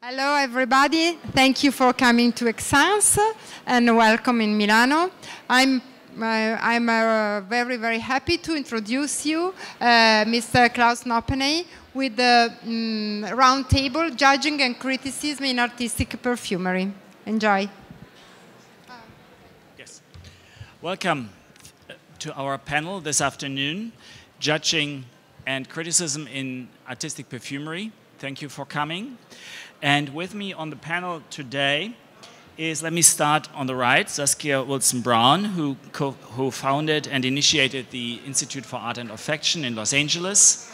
Hello, everybody. Thank you for coming to Esxence and welcome in Milano. I'm very, very happy to introduce you, Mr. Claus Noppeney, with the Roundtable, Judging and Criticism in Artistic Perfumery. Enjoy. Yes. Welcome to our panel this afternoon, Judging and Criticism in Artistic Perfumery. Thank you for coming. And with me on the panel today is, let me start on the right, Saskia Wilson-Brown, who founded and initiated the Institute for Art and Affection in Los Angeles.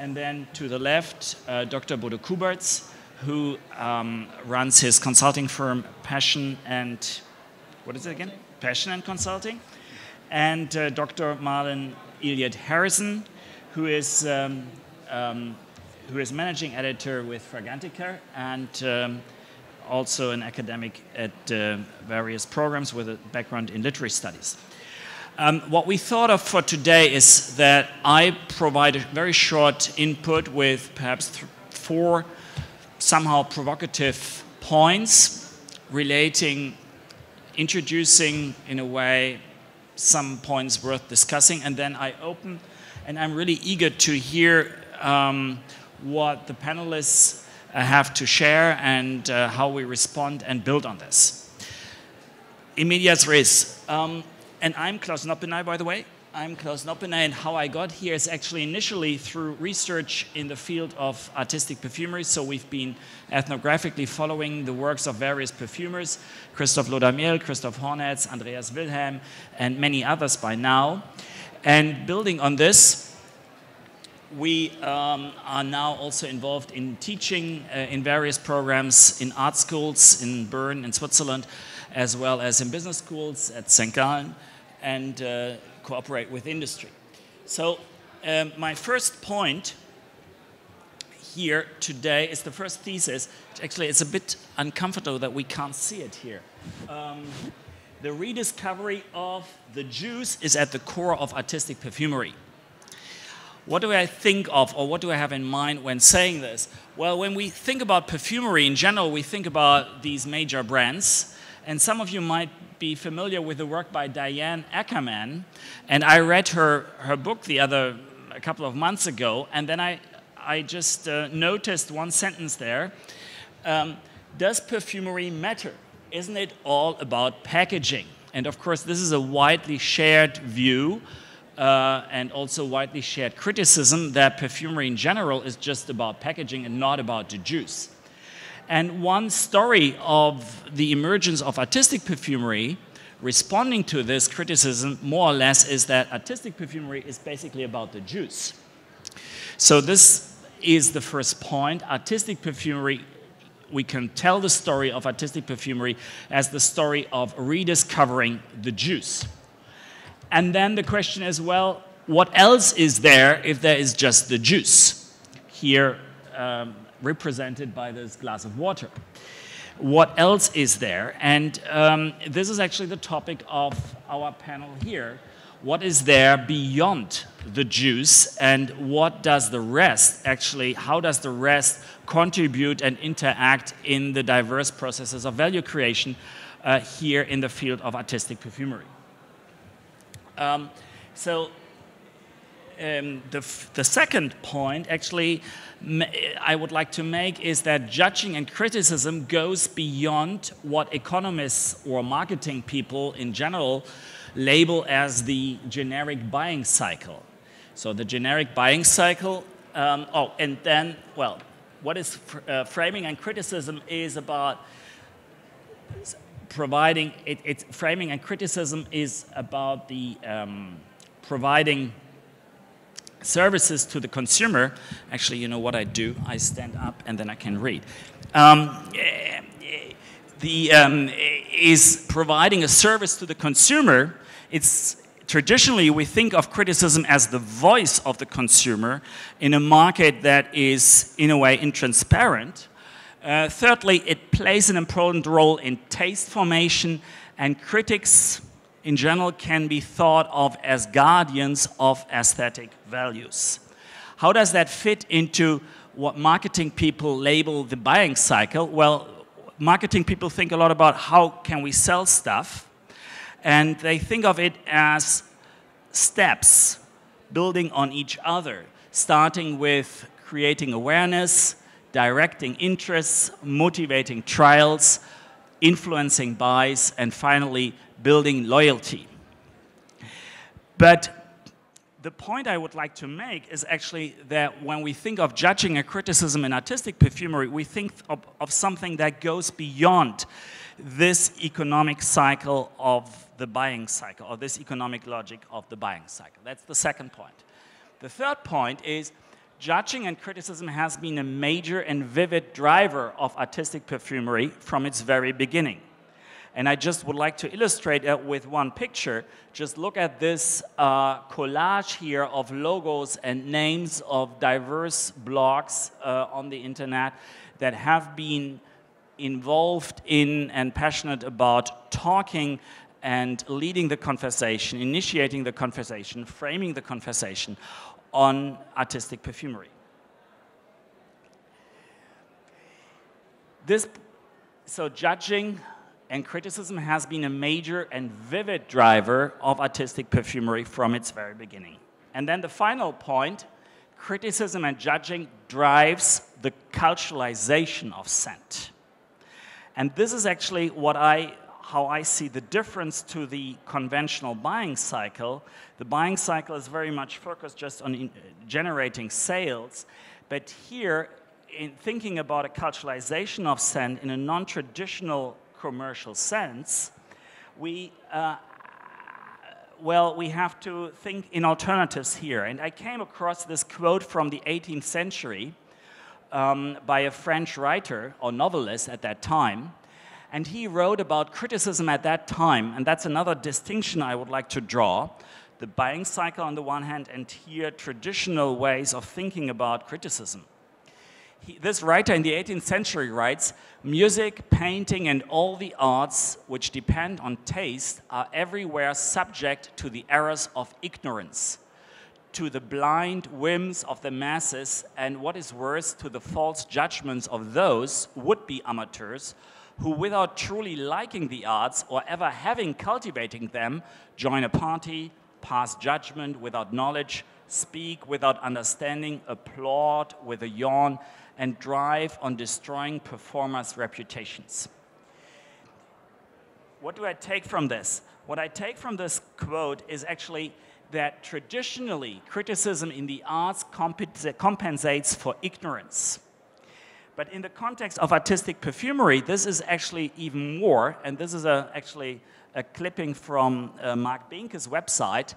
And then to the left, Dr. Bodo Kubartz, who runs his consulting firm, Passion and, what is it again? Passion and Consulting. And Dr. Marlen Elliot Harrison, who is managing editor with Fragrantica and also an academic at various programs with a background in literary studies. What we thought of for today is that I provide a very short input with perhaps 4 somehow provocative points introducing in a way some points worth discussing, and then I open, and I'm really eager to hear what the panelists have to share and how we respond and build on this. In medias res. And I'm Claus Noppeney, by the way. I'm Claus Noppeney, and how I got here is actually initially through research in the field of artistic perfumery. So we've been ethnographically following the works of various perfumers, Christoph Lodamiel, Christoph Hornetz, Andreas Wilhelm, and many others by now. And building on this, we are now also involved in teaching in various programs in art schools in Bern in Switzerland, as well as in business schools at St. Gallen, and cooperate with industry. So my first point here today is the first thesis. Actually, it's a bit uncomfortable that we can't see it here. The rediscovery of the juice is at the core of artistic perfumery. What do I think of, or what do I have in mind when saying this? Well, when we think about perfumery in general, we think about these major brands. And some of you might be familiar with the work by Diane Ackerman. And I read her book a couple of months ago. And then I just noticed one sentence there. Does perfumery matter? Isn't it all about packaging? And of course, this is a widely shared view. And also widely shared criticism that perfumery in general is just about packaging and not about the juice. And one story of the emergence of artistic perfumery responding to this criticism more or less is that artistic perfumery is basically about the juice. So this is the first point. Artistic perfumery, we can tell the story of artistic perfumery as the story of rediscovering the juice. And then the question is, well, what else is there if there is just the juice? Here, represented by this glass of water. What else is there? And this is actually the topic of our panel here. What is there beyond the juice, and what does the rest actually, how does the rest contribute and interact in the diverse processes of value creation here in the field of artistic perfumery? The second point, actually, I would like to make is that judging and criticism goes beyond what economists or marketing people in general label as the generic buying cycle. So the generic buying cycle, and then, well, what is framing and criticism is about providing, framing and criticism is about the providing services to the consumer. Actually, you know what I do? I stand up and then I can read. Is providing a service to the consumer. It's traditionally we think of criticism as the voice of the consumer in a market that is in a way intransparent. Thirdly, it plays an important role in taste formation, and critics in general can be thought of as guardians of aesthetic values. How does that fit into what marketing people label the buying cycle. Well, marketing people think a lot about how can we sell stuff, and they think of it as steps building on each other, starting with creating awareness, directing interests, motivating trials, influencing buys, and finally building loyalty. But the point I would like to make is actually that when we think of judging and criticism in artistic perfumery, we think of something that goes beyond this economic cycle of the buying cycle, or this economic logic of the buying cycle. That's the second point. The third point is judging and criticism has been a major and vivid driver of artistic perfumery from its very beginning. And I just would like to illustrate it with one picture. Just look at this collage here of logos and names of diverse blogs on the internet that have been involved in and passionate about talking and leading the conversation, initiating the conversation, framing the conversation on artistic perfumery. So judging and criticism has been a major and vivid driver of artistic perfumery from its very beginning. And then the final point, criticism and judging drives the culturalization of scent. And this is actually how I see the difference to the conventional buying cycle. The buying cycle is very much focused just on generating sales, but here, in thinking about a culturalization of scent in a non-traditional commercial sense, we have to think in alternatives here. And I came across this quote from the 18th century by a French writer or novelist at that time. And he wrote about criticism at that time, and that's another distinction I would like to draw. The buying cycle on the one hand, and here traditional ways of thinking about criticism. This writer in the 18th century writes, "Music, painting, and all the arts which depend on taste are everywhere subject to the errors of ignorance, to the blind whims of the masses, and what is worse, to the false judgments of those would-be amateurs who, without truly liking the arts or ever having cultivating them, join a party, pass judgment without knowledge, speak without understanding, applaud with a yawn, and drive on destroying performers' reputations." What do I take from this? What I take from this quote is actually that traditionally criticism in the arts compensates for ignorance. But in the context of artistic perfumery, this is actually even more, and this is actually a clipping from Mark Binke's website,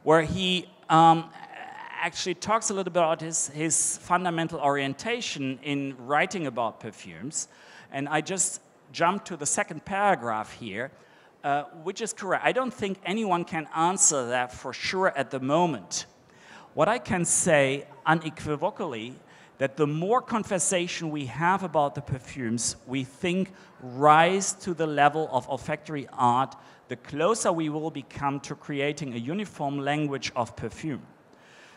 where he actually talks a little bit about his fundamental orientation in writing about perfumes. And I just jumped to the second paragraph here, which is correct. I don't think anyone can answer that for sure at the moment. What I can say unequivocally, that the more conversation we have about the perfumes we think rise to the level of olfactory art, the closer we will become to creating a uniform language of perfume.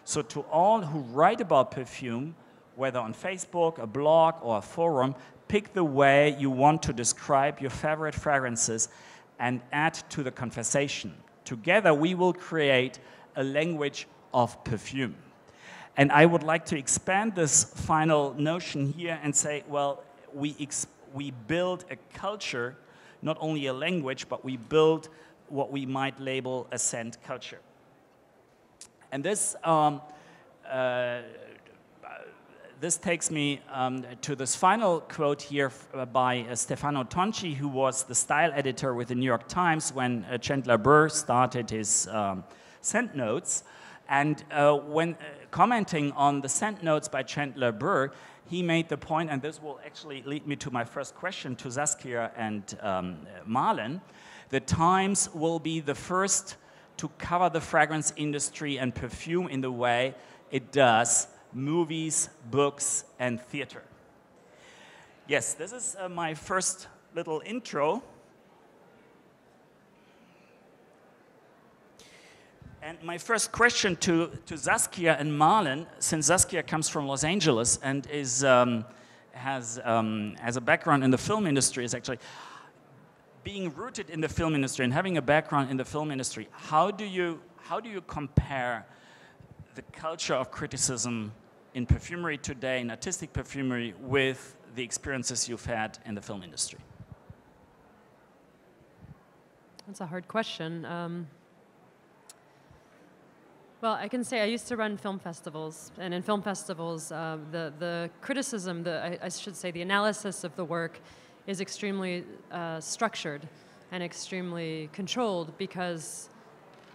So to all who write about perfume, whether on Facebook, a blog, or a forum, pick the way you want to describe your favorite fragrances and add to the conversation. Together we will create a language of perfume. And I would like to expand this final notion here and say, well, we build a culture, not only a language, but we build what we might label a scent culture. And this takes me to this final quote here by Stefano Tonci, who was the style editor with the New York Times when Chandler Burr started his scent notes. And when commenting on the scent notes by Chandler Burr, he made the point, and this will actually lead me to my first question to Saskia and Marlen, the Times will be the first to cover the fragrance industry and perfume in the way it does movies, books, and theater. Yes, this is my first little intro. And my first question to Saskia and Marlen, since Saskia comes from Los Angeles and is, has a background in the film industry, is actually being rooted in the film industry and having a background in the film industry. How do you compare the culture of criticism in perfumery today, in artistic perfumery, with the experiences you've had in the film industry? That's a hard question. Well, I can say I used to run film festivals, and in film festivals, the criticism, I should say the analysis of the work is extremely structured and extremely controlled, because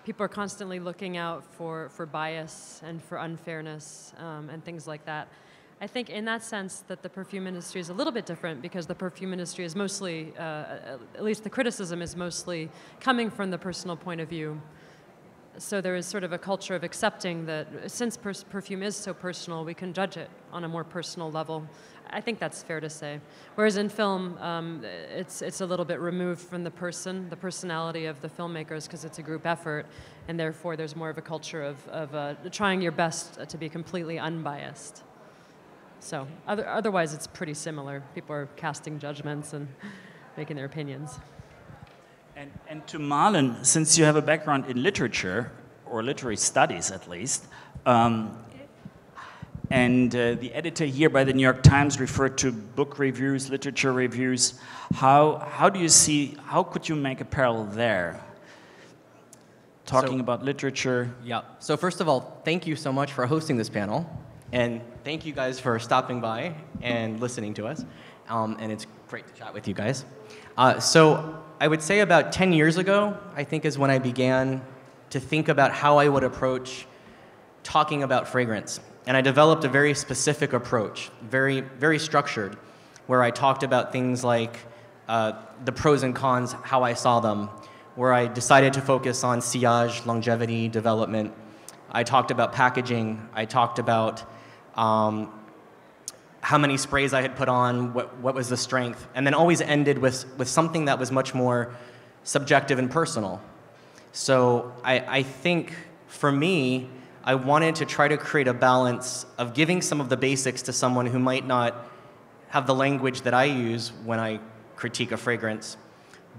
people are constantly looking out for bias and for unfairness and things like that. I think in that sense that the perfume industry is a little bit different, because the perfume industry is mostly, at least the criticism is mostly coming from the personal point of view. So there is sort of a culture of accepting that since perfume is so personal, we can judge it on a more personal level. I think that's fair to say. Whereas in film, it's a little bit removed from the personality of the filmmakers, because it's a group effort, and therefore there's more of a culture of trying your best to be completely unbiased. So otherwise it's pretty similar. People are casting judgments and making their opinions. And to Marlen, since you have a background in literature, or literary studies at least, and the editor here by the New York Times referred to book reviews, literature reviews, how do you see, how could you make a parallel there? Talking about literature. Yeah, so first of all, thank you so much for hosting this panel, and thank you guys for stopping by and listening to us, and it's great to chat with you guys. So I would say about 10 years ago, I think, is when I began to think about how I would approach talking about fragrance. And I developed a very specific approach, very, very structured, where I talked about things like the pros and cons, how I saw them, where I decided to focus on sillage, longevity, development. I talked about packaging. I talked about how many sprays I had put on, what was the strength, and then always ended with something that was much more subjective and personal. So I think, for me, I wanted to try to create a balance of giving some of the basics to someone who might not have the language that I use when I critique a fragrance,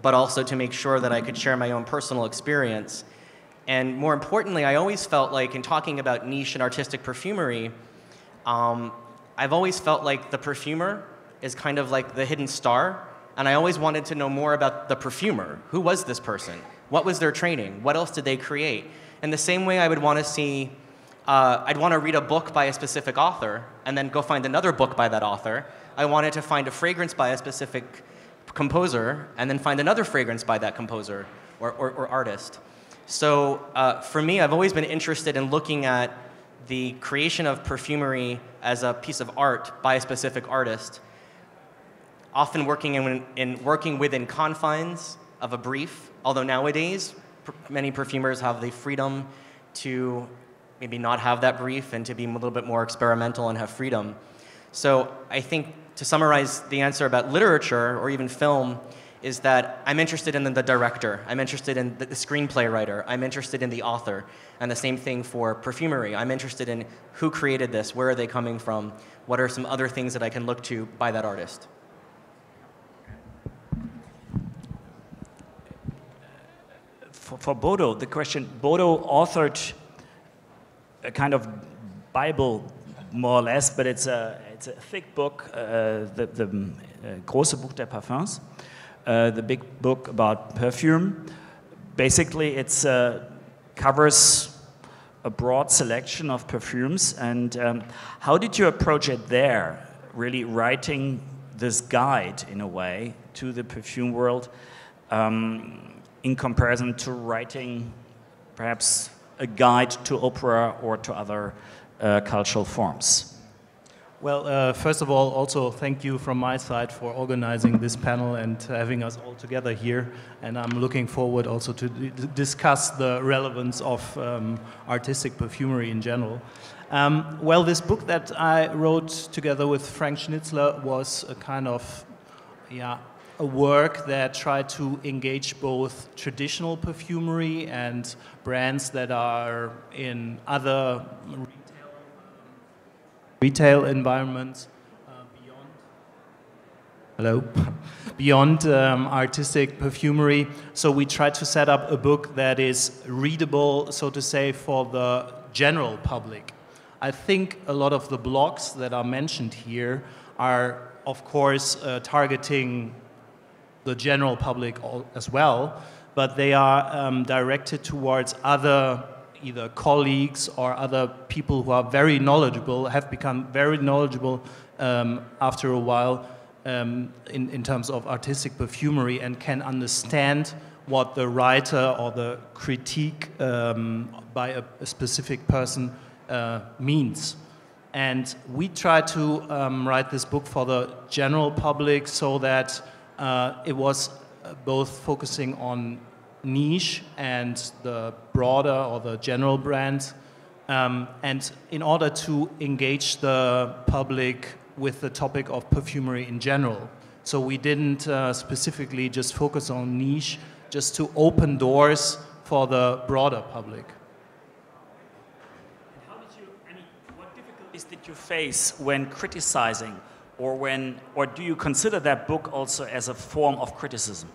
but also to make sure that I could share my own personal experience. And more importantly, I always felt like, in talking about niche and artistic perfumery, I've always felt like the perfumer is kind of like the hidden star, and I always wanted to know more about the perfumer. Who was this person? What was their training? What else did they create? In the same way, I would want to see, I'd want to read a book by a specific author and then go find another book by that author. I wanted to find a fragrance by a specific composer and then find another fragrance by that composer or artist. So for me, I've always been interested in looking at the creation of perfumery as a piece of art by a specific artist, often working within confines of a brief, although nowadays many perfumers have the freedom to maybe not have that brief and to be a little bit more experimental and have freedom. So I think, to summarize the answer about literature or even film, is that I'm interested in the director, I'm interested in the screenplay writer, I'm interested in the author, and the same thing for perfumery. I'm interested in who created this, where are they coming from, what are some other things that I can look to by that artist. For Bodo, the question, Bodo authored a kind of Bible, more or less, but it's a thick book, the Große Buch der Parfums, the big book about perfume. Basically, it covers a broad selection of perfumes. And how did you approach it there, really writing this guide, in a way, to the perfume world, in comparison to writing perhaps a guide to opera or to other cultural forms? Well, first of all, also thank you from my side for organizing this panel and having us all together here. And I'm looking forward also to discuss the relevance of artistic perfumery in general. Well, this book that I wrote together with Frank Schnitzler was a kind of, a work that tried to engage both traditional perfumery and brands that are in other retail environments beyond artistic perfumery. So we tried to set up a book that is readable, so to say, for the general public. I think a lot of the blogs that are mentioned here are, of course, targeting the general public as well, but they are directed towards other either colleagues or other people who are very knowledgeable, have become very knowledgeable after a while in terms of artistic perfumery, and can understand what the writer or the critique by a specific person means. And we try to write this book for the general public so that it was both focusing on niche and the broader or the general brand, and in order to engage the public with the topic of perfumery in general. So we didn't specifically just focus on niche, just to open doors for the broader public. What difficulties did you face when criticizing, or do you consider that book also as a form of criticism?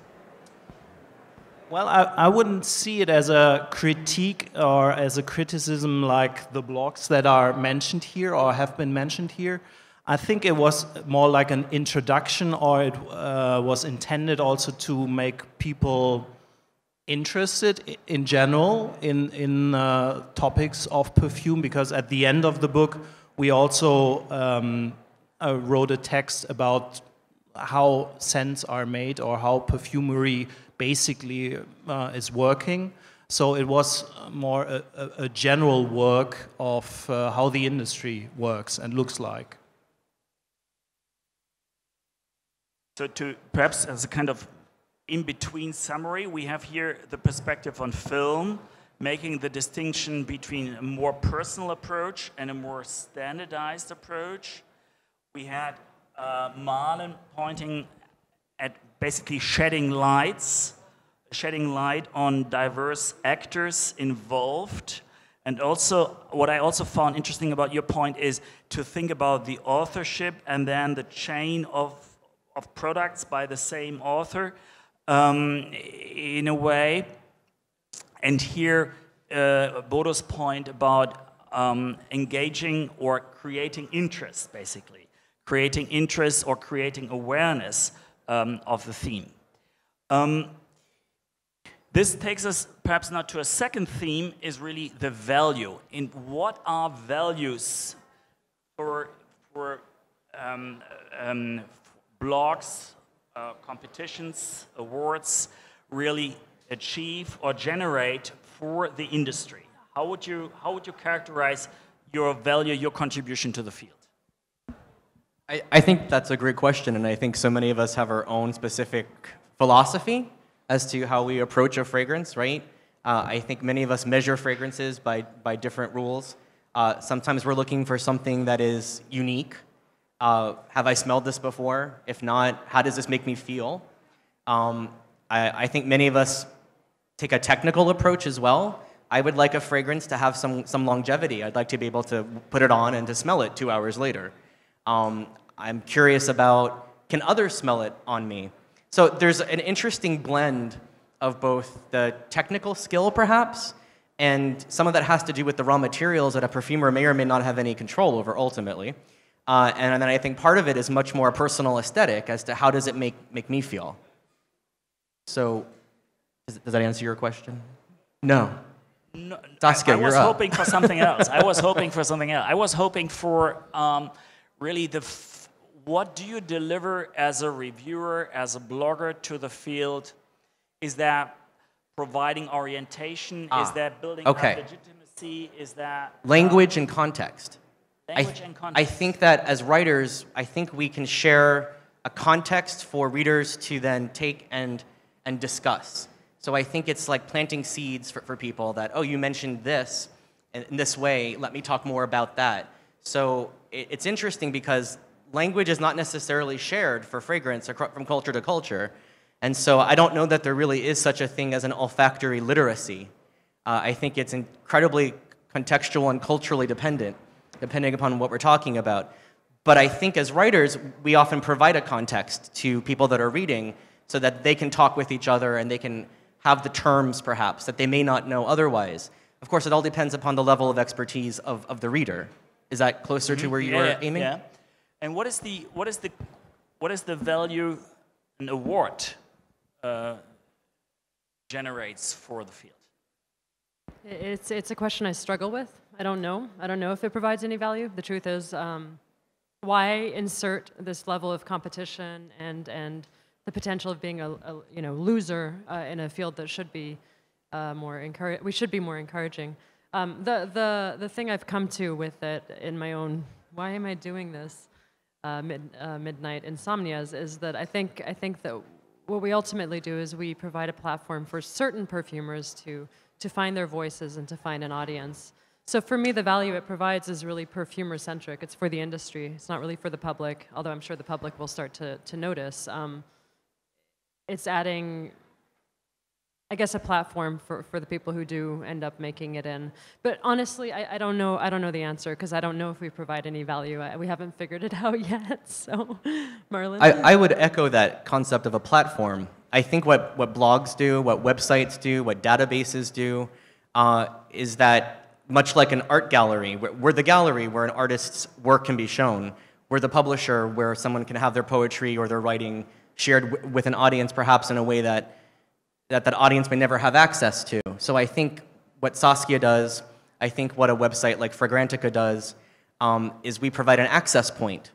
Well, I wouldn't see it as a critique or as a criticism like the blogs that are mentioned here or have been mentioned here. I think it was more like an introduction, or it was intended also to make people interested in general in topics of perfume, because at the end of the book we also wrote a text about how scents are made or how perfumery basically is working. So it was more a general work of how the industry works and looks like. So to perhaps as a kind of in-between summary, we have here the perspective on film, making the distinction between a more personal approach and a more standardized approach. We had Marlen pointing at basically shedding light on diverse actors involved. And also, what I also found interesting about your point is to think about the authorship and then the chain of products by the same author in a way. And here, Bodo's point about engaging or creating interest, basically. Creating interest or creating awareness of the theme. This takes us perhaps now to a second theme, is really the value. In what are values for blogs, competitions, awards really achieve or generate for the industry? How would you characterize your value, your contribution to the field? I think that's a great question, and I think so many of us have our own specific philosophy as to how we approach a fragrance, right? I think many of us measure fragrances by different rules. Sometimes we're looking for something that is unique. Have I smelled this before? If not, how does this make me feel? I think many of us take a technical approach as well. I would like a fragrance to have some longevity. I'd like to be able to put it on and to smell it 2 hours later. I'm curious about, can others smell it on me? So there's an interesting blend of both the technical skill, perhaps, and some of that has to do with the raw materials that a perfumer may or may not have any control over ultimately. And then I think part of it is much more personal aesthetic as to how does it make me feel. So, does that answer your question? No. No, Saskia, I was hoping for something else. I was hoping for really what do you deliver as a reviewer, as a blogger to the field? Is that providing orientation? Is that building up legitimacy? Is that language and context? Language and context. I think that as writers, I think we can share a context for readers to then take and discuss. So I think it's like planting seeds for people that, oh, you mentioned this in this way, let me talk more about that. So it's interesting because language is not necessarily shared for fragrance from culture to culture. And so I don't know that there really is such a thing as an olfactory literacy. I think it's incredibly contextual and culturally dependent, depending upon what we're talking about. But I think as writers, we often provide a context to people that are reading so that they can talk with each other and they can have the terms, perhaps, that they may not know otherwise. Of course, it all depends upon the level of expertise of the reader. Is that closer to where you are aiming? Yeah. And what is the value an award generates for the field? It's a question I struggle with. I don't know. I don't know if it provides any value. The truth is, why insert this level of competition and the potential of being a loser in a field that should be we should be more encouraging. The thing I've come to with it in my own, why am I doing this midnight insomnias, is that I think that what we ultimately do is we provide a platform for certain perfumers to find their voices and to find an audience. So for me, the value it provides is really perfumer-centric. It's for the industry. It's not really for the public, although I'm sure the public will start to notice. It's adding, I guess, a platform for the people who do end up making it in. But honestly, I don't know the answer, because I don't know if we provide any value. We haven't figured it out yet. So, Marlen? I would echo that concept of a platform. I think what blogs do, what websites do, what databases do, is that much like an art gallery, we're the gallery where an artist's work can be shown. We're the publisher where someone can have their poetry or their writing shared with an audience, perhaps in a way that audience may never have access to. So I think what Saskia does, I think what a website like Fragrantica does, is we provide an access point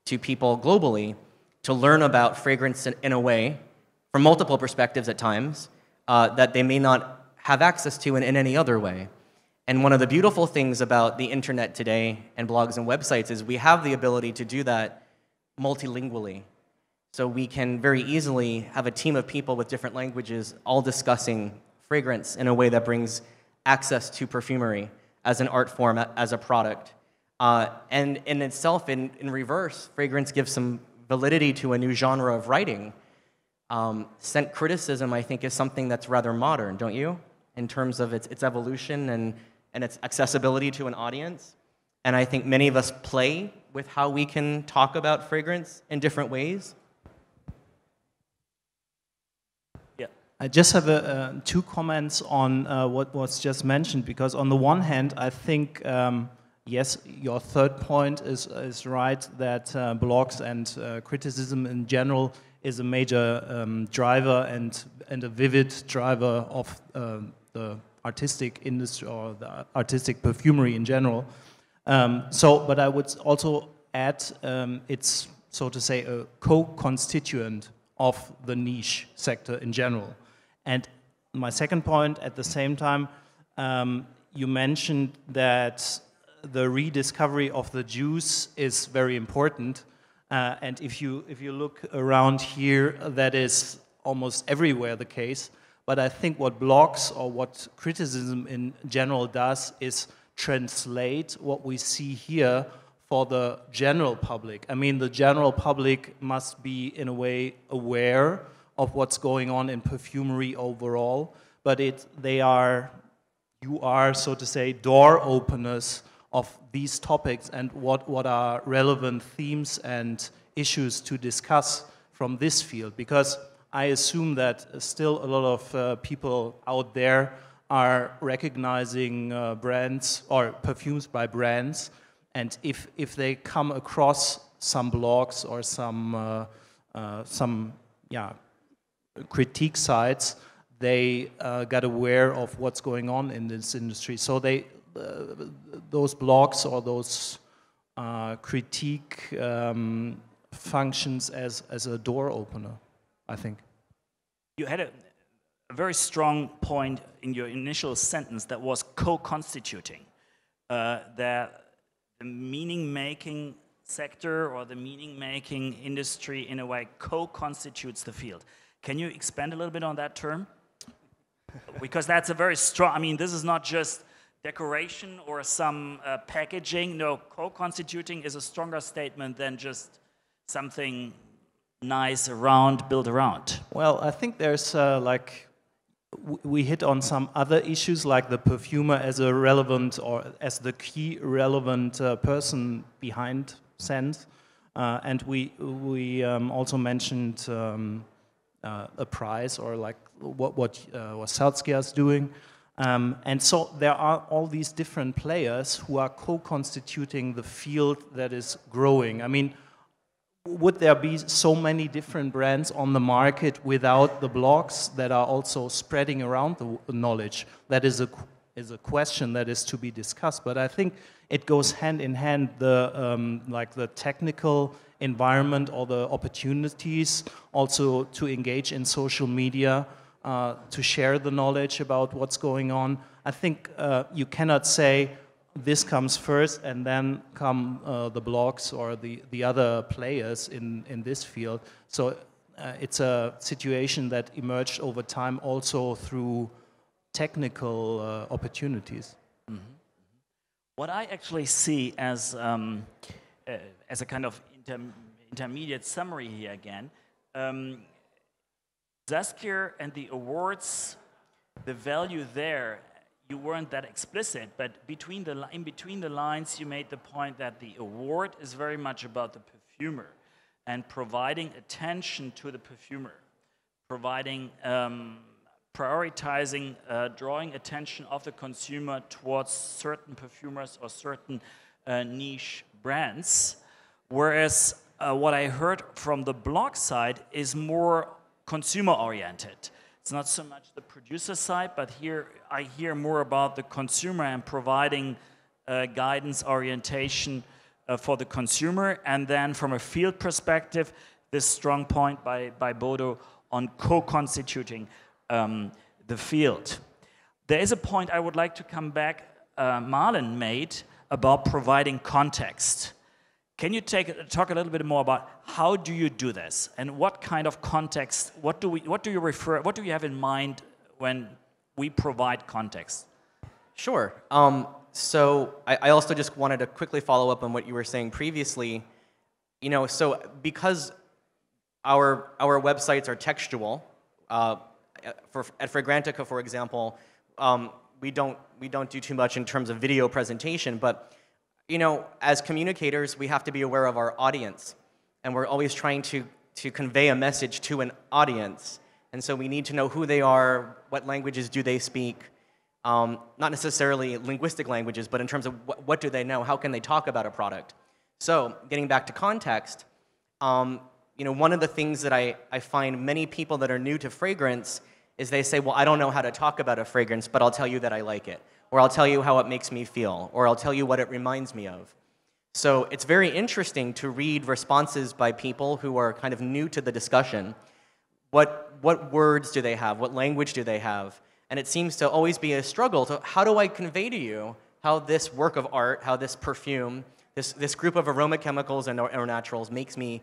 to people globally to learn about fragrance in a way, from multiple perspectives at times, that they may not have access to in any other way. And one of the beautiful things about the internet today and blogs and websites is we have the ability to do that multilingually. So we can very easily have a team of people with different languages all discussing fragrance in a way that brings access to perfumery as an art form, as a product. And in itself, in reverse, fragrance gives some validity to a new genre of writing. Scent criticism, I think, is something that's rather modern, don't you? In terms of its evolution and its accessibility to an audience. And I think many of us play with how we can talk about fragrance in different ways. Yeah. I just have two comments on what was just mentioned, because on the one hand, I think, yes, your third point is right, that blogs and criticism in general is a major driver and a vivid driver of the artistic industry or the artistic perfumery in general. But I would also add it's, so to say, a co-constituent of the niche sector in general. And my second point, at the same time, you mentioned that the rediscovery of the juice is very important. And if you look around here, that is almost everywhere the case. But I think what blogs or what criticism in general does is translate what we see here for the general public. I mean, the general public must be, in a way, aware of what's going on in perfumery overall, but you are, so to say, door openers of these topics and what are relevant themes and issues to discuss from this field. Because I assume that still a lot of people out there are recognizing brands or perfumes by brands, and if they come across some blogs or some critique sites, they got aware of what's going on in this industry. So those blogs or those critique functions as a door opener, I think. You had a very strong point in your initial sentence that was co-constituting, that the meaning-making sector or the meaning-making industry in a way co-constitutes the field. Can you expand a little bit on that term? Because that's a very strong, I mean, this is not just decoration or some packaging. No, co-constituting is a stronger statement than just something nice around, build around? Well, I think there's we hit on some other issues like the perfumer as a relevant or as the key relevant person behind scent, and we also mentioned a price or like what Saskia is doing, and so there are all these different players who are co-constituting the field that is growing. I mean, would there be so many different brands on the market without the blogs that are also spreading around the knowledge? That is a question that is to be discussed. But I think it goes hand in hand, the technical environment or the opportunities also to engage in social media, to share the knowledge about what's going on. I think you cannot say this comes first and then come the blogs or the other players in this field. So it's a situation that emerged over time also through technical opportunities. Mm-hmm. What I actually see as a kind of intermediate summary here again, Saskia and the awards, the value there, you weren't that explicit, but in between the lines, you made the point that the award is very much about the perfumer and providing attention to the perfumer, providing, prioritizing, drawing attention of the consumer towards certain perfumers or certain niche brands. Whereas what I heard from the blog side is more consumer-oriented. It's not so much the producer side, but here I hear more about the consumer and providing guidance, orientation for the consumer. And then from a field perspective, this strong point by Bodo on co-constituting the field. There is a point I would like to come back, Marlen made, about providing context. Can you talk a little bit more about how do you do this and what kind of context? What do you have in mind when we provide context? Sure. So I also just wanted to quickly follow up on what you were saying previously. You know, so because our websites are textual, at Fragrantica, for example, we don't do too much in terms of video presentation, but you know, as communicators, we have to be aware of our audience, and we're always trying to convey a message to an audience, and so we need to know who they are, what languages do they speak, not necessarily linguistic languages, but in terms of what do they know, how can they talk about a product. So, getting back to context, you know, one of the things that I find many people that are new to fragrance is they say, well, I don't know how to talk about a fragrance, but I'll tell you that I like it. Or I'll tell you how it makes me feel, or I'll tell you what it reminds me of. So it's very interesting to read responses by people who are kind of new to the discussion. What words do they have? What language do they have? And it seems to always be a struggle to how do I convey to you how this work of art, how this perfume, this group of aroma chemicals and or naturals makes me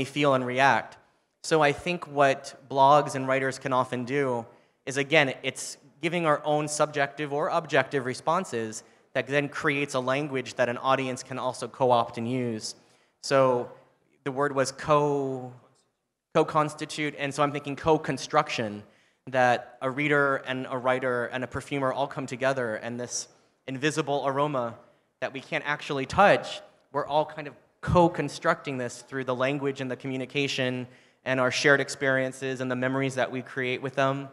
feel and react. So I think what blogs and writers can often do is, again, it's giving our own subjective or objective responses that then creates a language that an audience can also co-opt and use. So the word was co-constitute, and so I'm thinking co-construction, that a reader and a writer and a perfumer all come together, and this invisible aroma that we can't actually touch, we're all kind of co-constructing this through the language and the communication and our shared experiences and the memories that we create with them,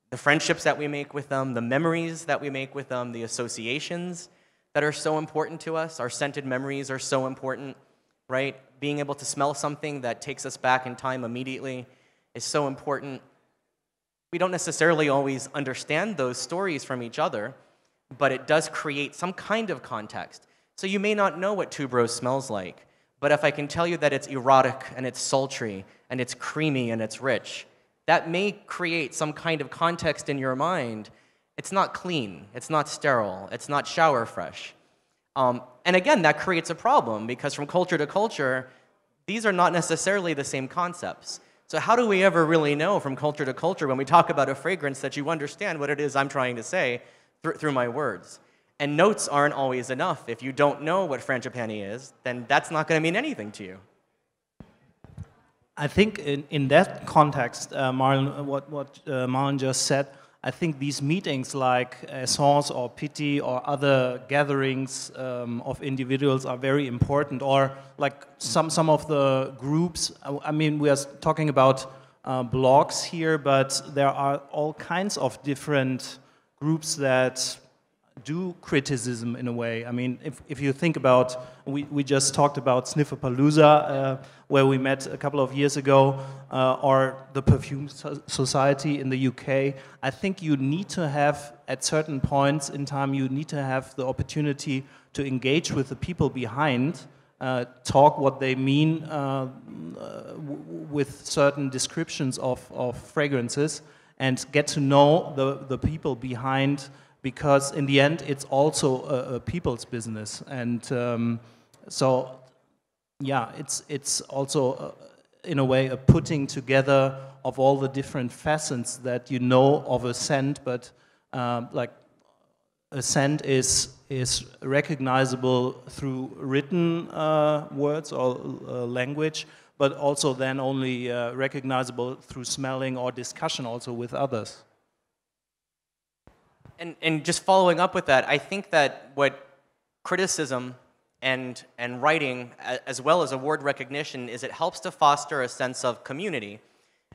the friendships that we make with them, the memories that we make with them, the associations that are so important to us. Our scented memories are so important, right? Being able to smell something that takes us back in time immediately is so important. We don't necessarily always understand those stories from each other, but it does create some kind of context. So you may not know what tuberose smells like, but if I can tell you that it's erotic and it's sultry and it's creamy and it's rich, that may create some kind of context in your mind. It's not clean, it's not sterile, it's not shower fresh. And again, that creates a problem because from culture to culture, these are not necessarily the same concepts. So how do we ever really know from culture to culture when we talk about a fragrance that you understand what it is I'm trying to say through my words? And notes aren't always enough. If you don't know what frangipani is, then that's not going to mean anything to you. I think in that context, Marlen, what Marlen just said, I think these meetings like Esxence or Pity or other gatherings of individuals are very important. Or like some of the groups, I mean, we are talking about blogs here, but there are all kinds of different groups that do criticism in a way. I mean, if you think about, we just talked about Snifferpalooza, where we met a couple of years ago, or the Perfume Society in the UK. I think you need to have, at certain points in time, you need to have the opportunity to engage with the people behind, talk what they mean with certain descriptions of fragrances, and get to know the people behind, because in the end it's also a people's business. And so yeah, it's also in a way a putting together of all the different facets that you know of a scent, but like a scent is recognizable through written words or language, but also then only recognizable through smelling or discussion also with others. And just following up with that, I think that what criticism and writing, as well as award recognition, is it helps to foster a sense of community.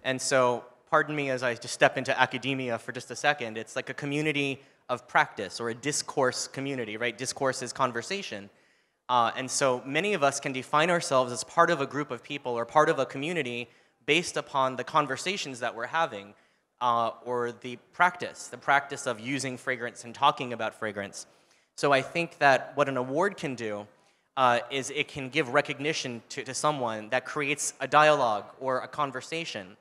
And so, pardon me as I just step into academia for just a second, it's like a community of practice, or a discourse community, right? Discourse is conversation. And so many of us can define ourselves as part of a group of people or part of a community based upon the conversations that we're having. Or the practice of using fragrance and talking about fragrance. So I think that what an award can do is it can give recognition to someone that creates a dialogue or a conversation.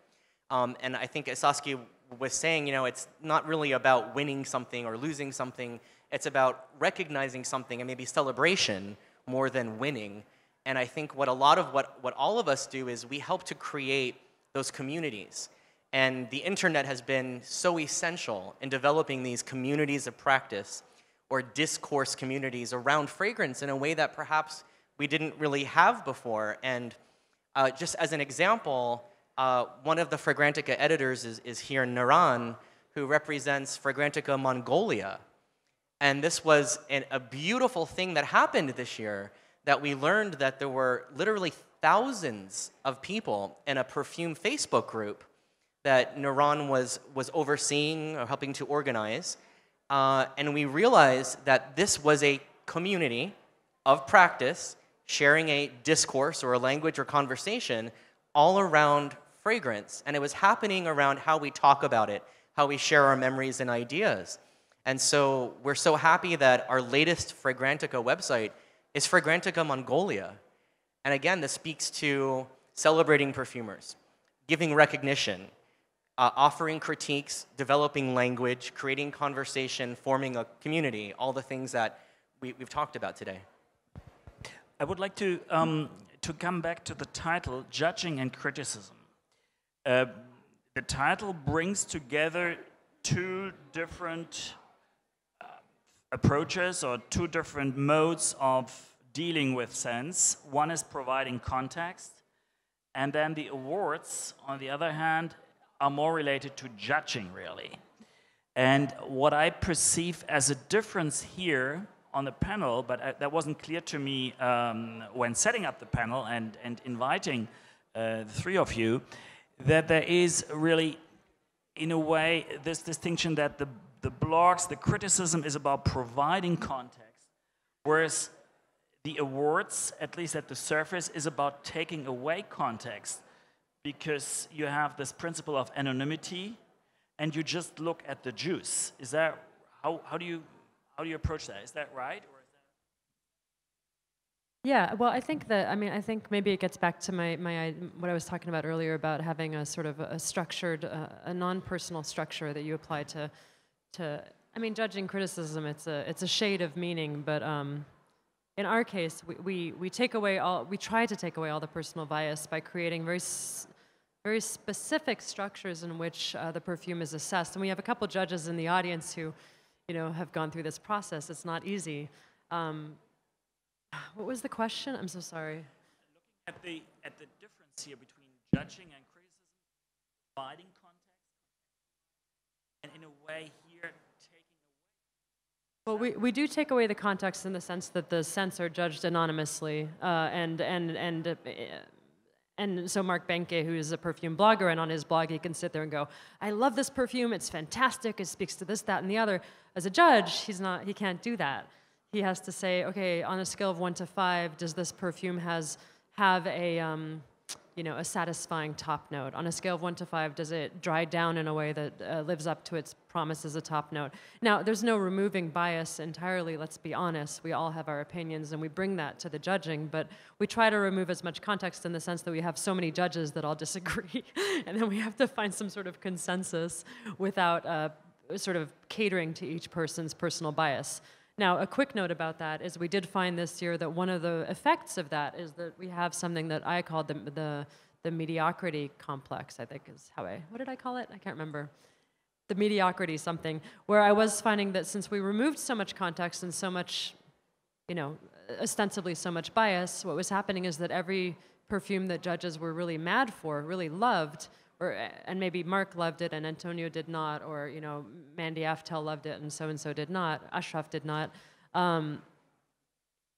And I think, as Saskia was saying, you know, it's not really about winning something or losing something. It's about recognizing something and maybe celebration more than winning. And I think what all of us do is we help to create those communities. And the internet has been so essential in developing these communities of practice or discourse communities around fragrance in a way that perhaps we didn't really have before. And just as an example, one of the Fragrantica editors is here, Naran, who represents Fragrantica Mongolia. And this was a beautiful thing that happened this year, that we learned that there were literally thousands of people in a perfume Facebook group that Naran was overseeing or helping to organize. And we realized that this was a community of practice, sharing a discourse or a language or conversation all around fragrance. And it was happening around how we talk about it, how we share our memories and ideas. And so we're so happy that our latest Fragrantica website is Fragrantica Mongolia. And again, this speaks to celebrating perfumers, giving recognition, offering critiques, developing language, creating conversation, forming a community, all the things that we've talked about today. I would like to come back to the title, Judging and Criticism. The title brings together two different approaches or two different modes of dealing with scents. One is providing context, and then the awards, on the other hand, are more related to judging, really. And what I perceive as a difference here on the panel, but that wasn't clear to me when setting up the panel and inviting the three of you, that there is really, in a way, this distinction that the blogs, the criticism is about providing context, whereas the awards, at least at the surface, is about taking away context, because you have this principle of anonymity, and you just look at the juice. Is that how do you approach that? Is that right, or is that? Yeah. Well, I think maybe it gets back to what I was talking about earlier about having a sort of a structured, a non-personal structure that you apply to. I mean, judging criticism, it's a shade of meaning, but in our case, we try to take away all the personal bias by creating very specific structures in which the perfume is assessed. And we have a couple judges in the audience who, have gone through this process. It's not easy. What was the question? I'm so sorry. Looking at the difference here between judging and criticism, providing context, and in a way here taking away. Well, we do take away the context in the sense that the scents are judged anonymously, and so Mark Benke, who is a perfume blogger, and on his blog he can sit there and go, I love this perfume, it's fantastic, it speaks to this, that, and the other. As a judge, he can't do that. He has to say, okay, on a scale of 1 to 5, does this perfume have a a satisfying top note? On a scale of 1 to 5, does it dry down in a way that lives up to its promise as a top note? Now, there's no removing bias entirely, let's be honest. We all have our opinions, and we bring that to the judging, but we try to remove as much context in the sense that we have so many judges that all disagree, and then we have to find some sort of consensus without sort of catering to each person's personal bias. Now, a quick note about that is we did find this year that one of the effects of that is that we have something that I called the mediocrity complex, I think is what did I call it? I can't remember. The mediocrity something, where I was finding that since we removed so much context and so much, ostensibly so much bias, what was happening is that every perfume that judges were really mad for, really loved, and maybe Mark loved it and Antonio did not, or Mandy Aftel loved it and so did not, Ashraf did not.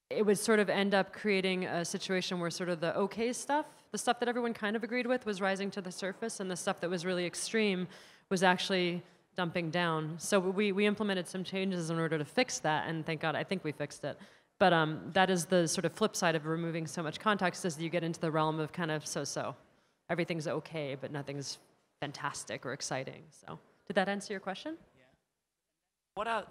It would sort of end up creating a situation where sort of the okay stuff, the stuff that everyone kind of agreed with, was rising to the surface, and the stuff that was really extreme was actually dumping down. So we implemented some changes in order to fix that, and thank God, I think we fixed it. But that is the sort of flip side of removing so much context, is that you get into the realm of kind of so-so. Everything's okay, but nothing's fantastic or exciting. So, did that answer your question? Yeah.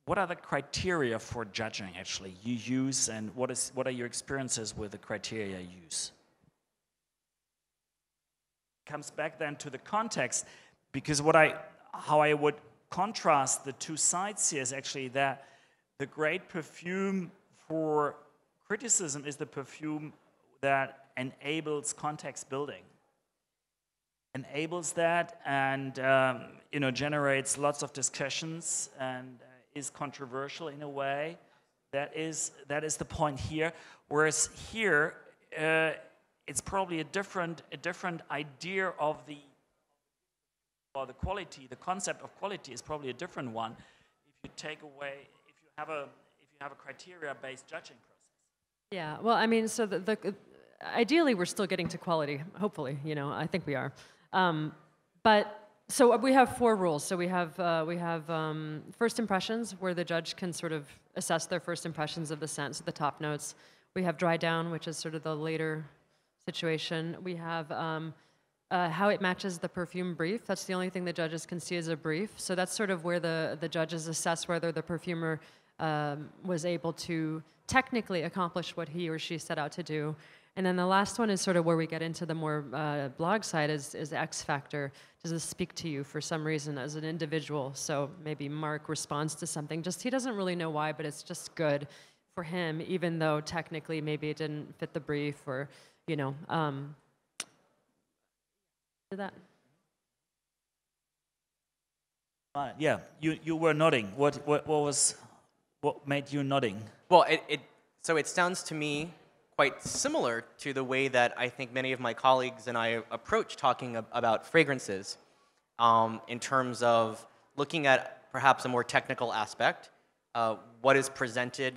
What are the criteria for judging actually you use, and what are your experiences with the criteria you use? Comes back then to the context, because how I would contrast the two sides here is actually that the great perfume for criticism is the perfume that enables context building, enables that, and generates lots of discussions, and is controversial in a way. That is the point here. Whereas here, it's probably a different idea of the quality. The concept of quality is probably a different one. If you take away, if you have a criteria-based judging process. Yeah. Well, I mean, so ideally, we're still getting to quality, hopefully, I think we are. But so we have 4 rules. So we have first impressions, where the judge can sort of assess their first impressions of the scent, so the top notes. We have dry down, which is sort of the later situation. We have how it matches the perfume brief. That's the only thing the judges can see as a brief. So that's sort of where the judges assess whether the perfumer was able to technically accomplish what he or she set out to do. And then the last one is sort of where we get into the more blog side is X factor. Does this speak to you for some reason as an individual? So maybe Mark responds to something, just he doesn't really know why, but it's just good for him, even though technically maybe it didn't fit the brief, or, did that? Yeah, you were nodding. What made you nodding? Well, so it sounds to me quite similar to the way that I think many of my colleagues and I approach talking about fragrances, in terms of looking at perhaps a more technical aspect, what is presented,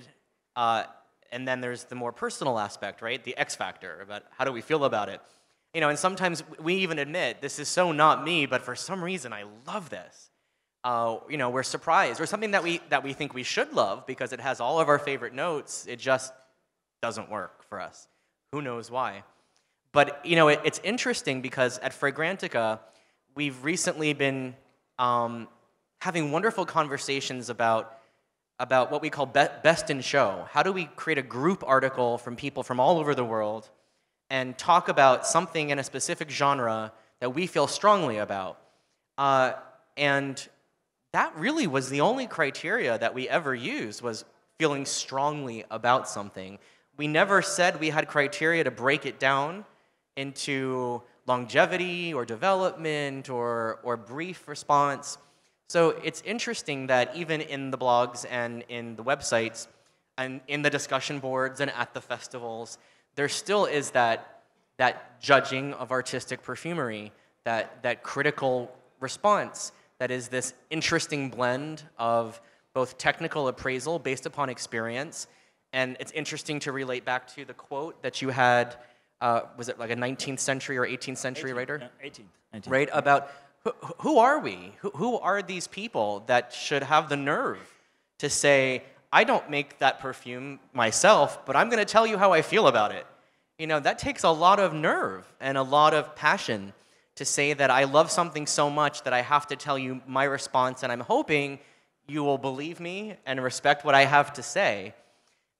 and then there's the more personal aspect, right? The X factor, about how do we feel about it. And sometimes we even admit, this is so not me, but for some reason I love this. We're surprised, or something that we think we should love because it has all of our favorite notes, it just doesn't work for us. Who knows why? But it's interesting because at Fragrantica, we've recently been having wonderful conversations about what we call best in show. How do we create a group article from people from all over the world and talk about something in a specific genre that we feel strongly about? And that really was the only criteria that we ever used, was feeling strongly about something. We never said we had criteria to break it down into longevity or development or brief response. So it's interesting that even in the blogs and in the websites and in the discussion boards and at the festivals, there still is that that judging of artistic perfumery, that critical response that is this interesting blend of both technical appraisal based upon experience, and it's interesting to relate back to the quote that you had, was it like a 19th century or 18th century writer? 18th. Right, about who are we? Who are these people that should have the nerve to say, I don't make that perfume myself, but I'm going to tell you how I feel about it. You know, that takes a lot of nerve and a lot of passion to say that I love something so much that I have to tell you my response, and I'm hoping you will believe me and respect what I have to say.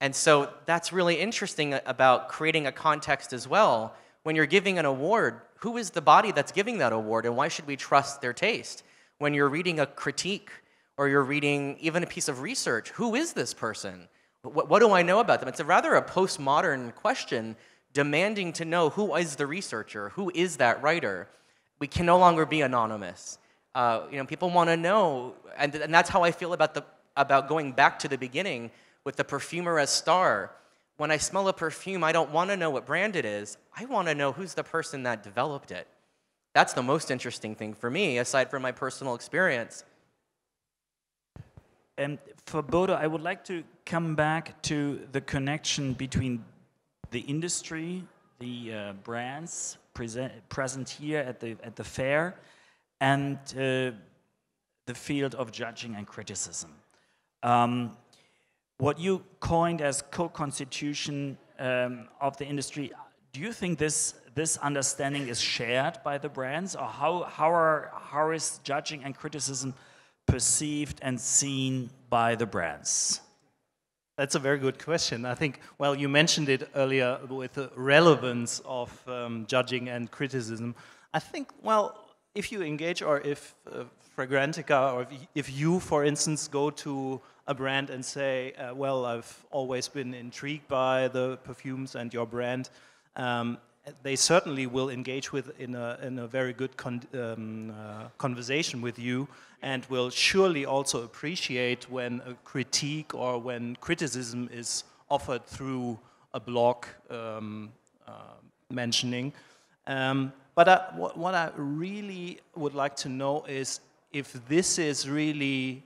And so that's really interesting about creating a context as well. When you're giving an award, who is the body that's giving that award, and why should we trust their taste? When you're reading a critique, or you're reading even a piece of research, who is this person? What do I know about them? It's rather a postmodern question demanding to know who is the researcher, who is that writer. We can no longer be anonymous. People want to know, and that's how I feel about going back to the beginning with the perfumer as star. When I smell a perfume, I don't want to know what brand it is. I want to know who's the person that developed it. That's the most interesting thing for me, aside from my personal experience. And for Bodo, I would like to come back to the connection between the industry, the brands present here at the fair, and the field of judging and criticism. What you coined as co-constitution of the industry, do you think this understanding is shared by the brands, or how is judging and criticism perceived and seen by the brands? That's a very good question. I think, well, you mentioned it earlier with the relevance of judging and criticism. I think, well, if you engage, or if Fragrantica, or if you, for instance, go to a brand and say, well, I've always been intrigued by the perfumes and your brand, they certainly will engage in a very good conversation with you, and will surely also appreciate when a critique or when criticism is offered through a blog mentioning. But what I really would like to know is if this is really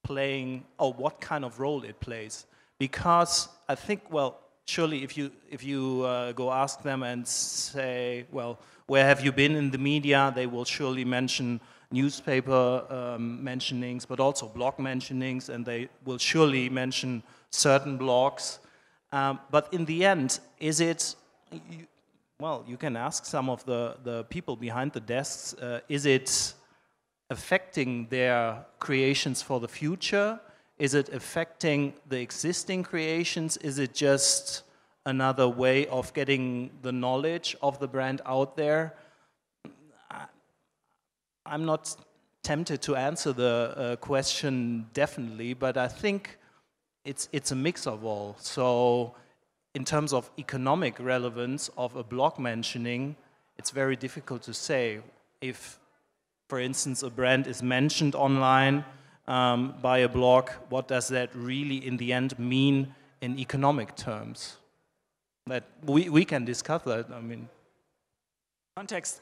playing, or what kind of role it plays. Because I think, well, surely if you go ask them and say, well, where have you been in the media, they will surely mention newspaper mentionings, but also blog mentionings, and they will surely mention certain blogs. But in the end, is it, well, you can ask some of the people behind the desks, is it affecting their creations for the future? Is it affecting the existing creations? Is it just another way of getting the knowledge of the brand out there? I'm not tempted to answer the question definitely, but I think it's a mix of all. So in terms of economic relevance of a blog mentioning, it's very difficult to say. If, for instance, a brand is mentioned online by a blog, what does that really in the end mean in economic terms? That we can discuss that. I mean, context.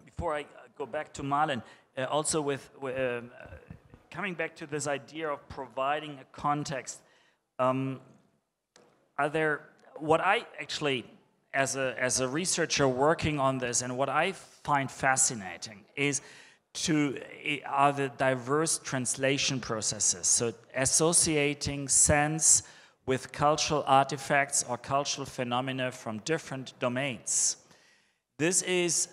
Before I go back to Marlen, also with coming back to this idea of providing a context. Are there, what I actually, as a researcher working on this, and what I find fascinating are the diverse translation processes. So associating sense with cultural artifacts or cultural phenomena from different domains. This is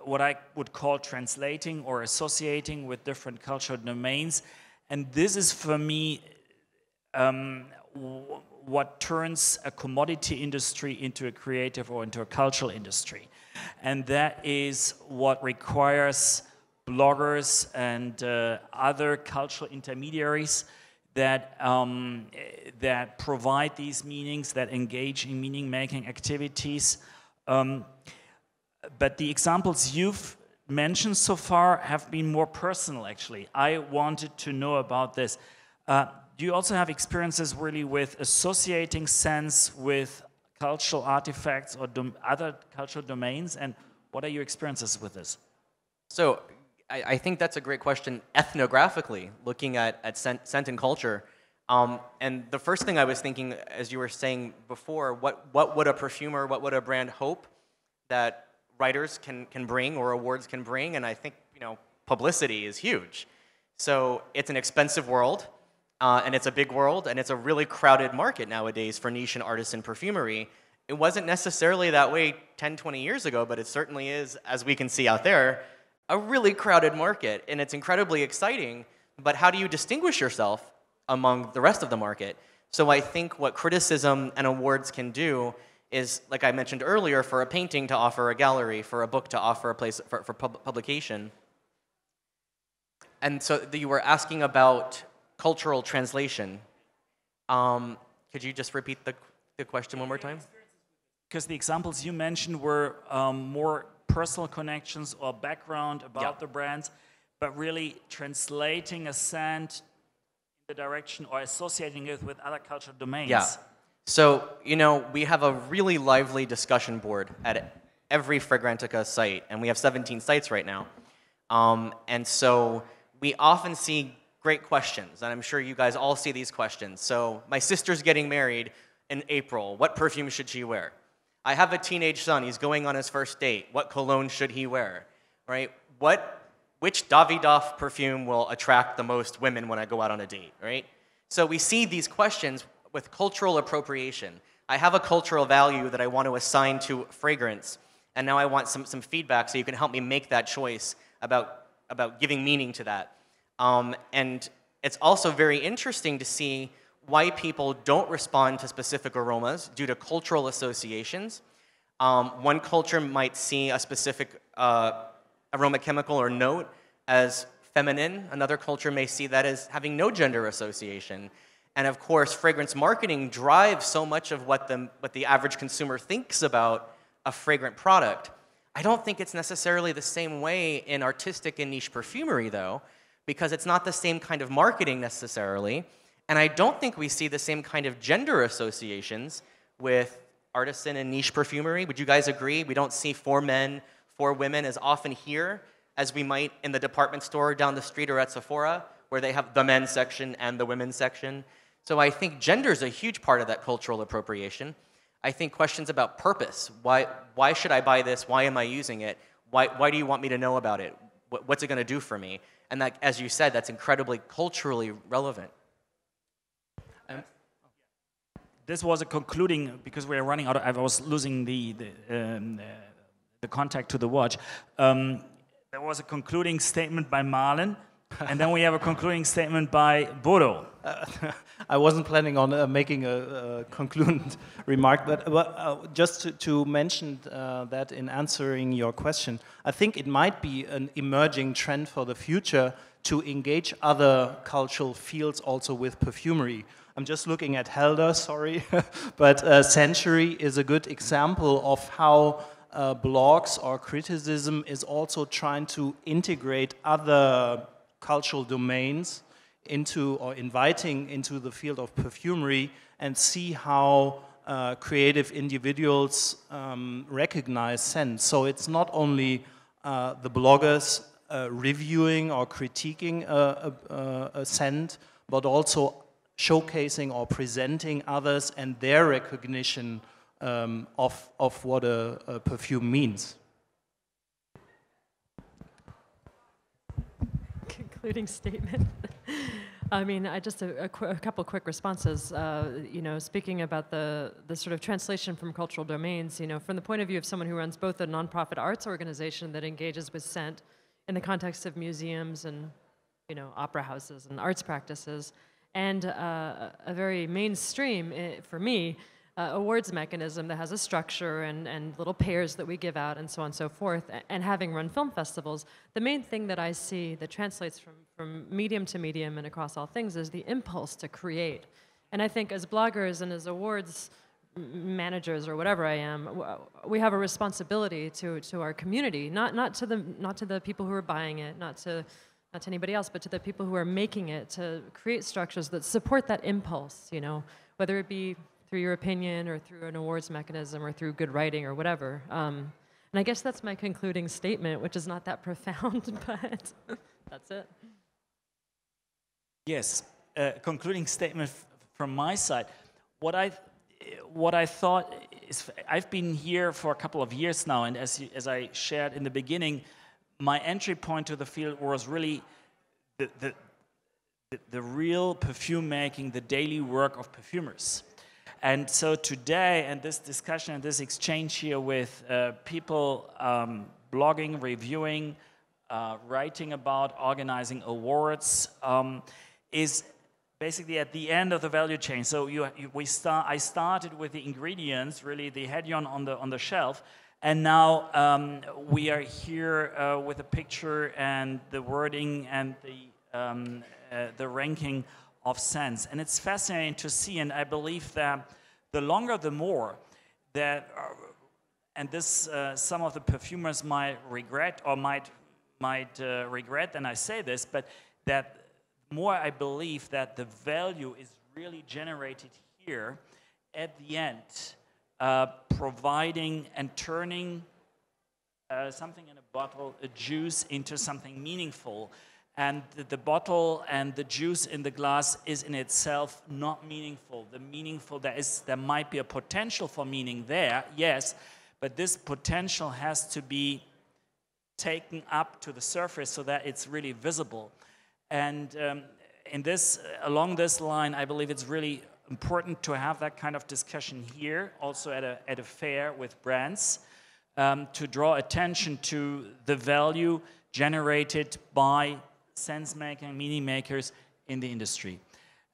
what I would call translating or associating with different cultural domains. And this is, for me, what turns a commodity industry into a creative or into a cultural industry. And that is what requires bloggers and other cultural intermediaries that provide these meanings, that engage in meaning-making activities. But the examples you've mentioned so far have been more personal, actually. I wanted to know about this. Do you also have experiences really with associating sense with cultural artifacts or other cultural domains, and what are your experiences with this? So I think that's a great question ethnographically, looking at scent and culture. And the first thing I was thinking, as you were saying before, what would a perfumer, what would a brand hope that writers can bring or awards can bring? And I think, you know, publicity is huge. So it's an expensive world, and it's a big world, and it's a really crowded market nowadays for niche and artisan perfumery. It wasn't necessarily that way 10, 20 years ago, but it certainly is, as we can see out there, a really crowded market, and it's incredibly exciting, but how do you distinguish yourself among the rest of the market? So I think what criticism and awards can do is, like I mentioned earlier, for a painting to offer a gallery, for a book to offer a place for publication. And so you were asking about cultural translation. Could you just repeat the question one more time? Because the examples you mentioned were more personal connections or background about the brands, but really translating a scent in the direction or associating it with other cultural domains. Yeah. So, you know, we have a really lively discussion board at every Fragrantica site, and we have 17 sites right now. And so we often see great questions, and I'm sure you guys all see these questions. So, my sister's getting married in April. What perfume should she wear? I have a teenage son. He's going on his first date. What cologne should he wear? Right? Which Davidoff perfume will attract the most women when I go out on a date? Right? So we see these questions with cultural appropriation. I have a cultural value that I want to assign to fragrance, and now I want some feedback so you can help me make that choice about giving meaning to that. And it's also very interesting to see why people don't respond to specific aromas due to cultural associations. One culture might see a specific aroma chemical or note as feminine. Another culture may see that as having no gender association. And of course, fragrance marketing drives so much of what the average consumer thinks about a fragrant product. I don't think it's necessarily the same way in artistic and niche perfumery, though, because it's not the same kind of marketing necessarily. And I don't think we see the same kind of gender associations with artisan and niche perfumery. Would you guys agree? We don't see for men, for women as often here as we might in the department store down the street or at Sephora, where they have the men's section and the women's section. So I think gender is a huge part of that cultural appropriation. I think questions about purpose. Why should I buy this? Why am I using it? Why do you want me to know about it? What's it going to do for me? And that, as you said, that's incredibly culturally relevant. This was a concluding, because we are running out. I was losing the contact to the watch. There was a concluding statement by Marlen, and then we have a concluding statement by Bodo. I wasn't planning on making a concluding remark, but just to mention that in answering your question, I think it might be an emerging trend for the future to engage other cultural fields also with perfumery. I'm just looking at Helder, sorry, but Century is a good example of how blogs or criticism is also trying to integrate other cultural domains into, or inviting into the field of perfumery, and see how creative individuals recognize scent. So it's not only the bloggers reviewing or critiquing a scent, but also showcasing or presenting others and their recognition of what a perfume means. Concluding statement. I mean, just a couple quick responses. You know, speaking about the sort of translation from cultural domains, you know, from the point of view of someone who runs both a nonprofit arts organization that engages with scent in the context of museums and, you know, opera houses and arts practices, and a very mainstream, for me, awards mechanism that has a structure and little pairs that we give out and so on and so forth, and having run film festivals, the main thing that I see that translates from medium to medium and across all things is the impulse to create. And I think as bloggers and as awards managers or whatever I am, we have a responsibility to our community, not to the people who are buying it, not to anybody else, but to the people who are making it, to create structures that support that impulse, you know, whether it be through your opinion or through an awards mechanism or through good writing or whatever. And I guess that's my concluding statement, which is not that profound, but that's it. Yes, concluding statement from my side. What I thought is, I've been here for a couple of years now, and as I shared in the beginning, my entry point to the field was really the real perfume making, the daily work of perfumers. And so today, and this discussion and this exchange here with people blogging, reviewing, writing about, organizing awards, is basically at the end of the value chain. So I started with the ingredients, really the Hedion on the shelf, and now we are here with a picture and the wording and the ranking of scents. And it's fascinating to see, and I believe that the longer the more, that and this some of the perfumers might regret or might regret, and I say this, but that more I believe that the value is really generated here at the end, providing and turning something in a bottle, a juice, into something meaningful. And the bottle and the juice in the glass is in itself not meaningful. The meaningful, there might be a potential for meaning there, yes, but this potential has to be taken up to the surface so that it's really visible. And along this line, I believe it's really important to have that kind of discussion here, also at a fair with brands, to draw attention to the value generated by sense-making, meaning makers in the industry.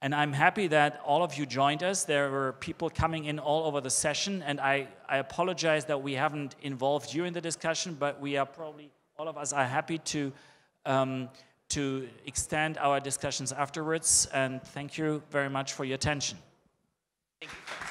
And I'm happy that all of you joined us. There were people coming in all over the session, and I apologize that we haven't involved you in the discussion, but we are probably, all of us are happy to extend our discussions afterwards, and thank you very much for your attention. Thank you.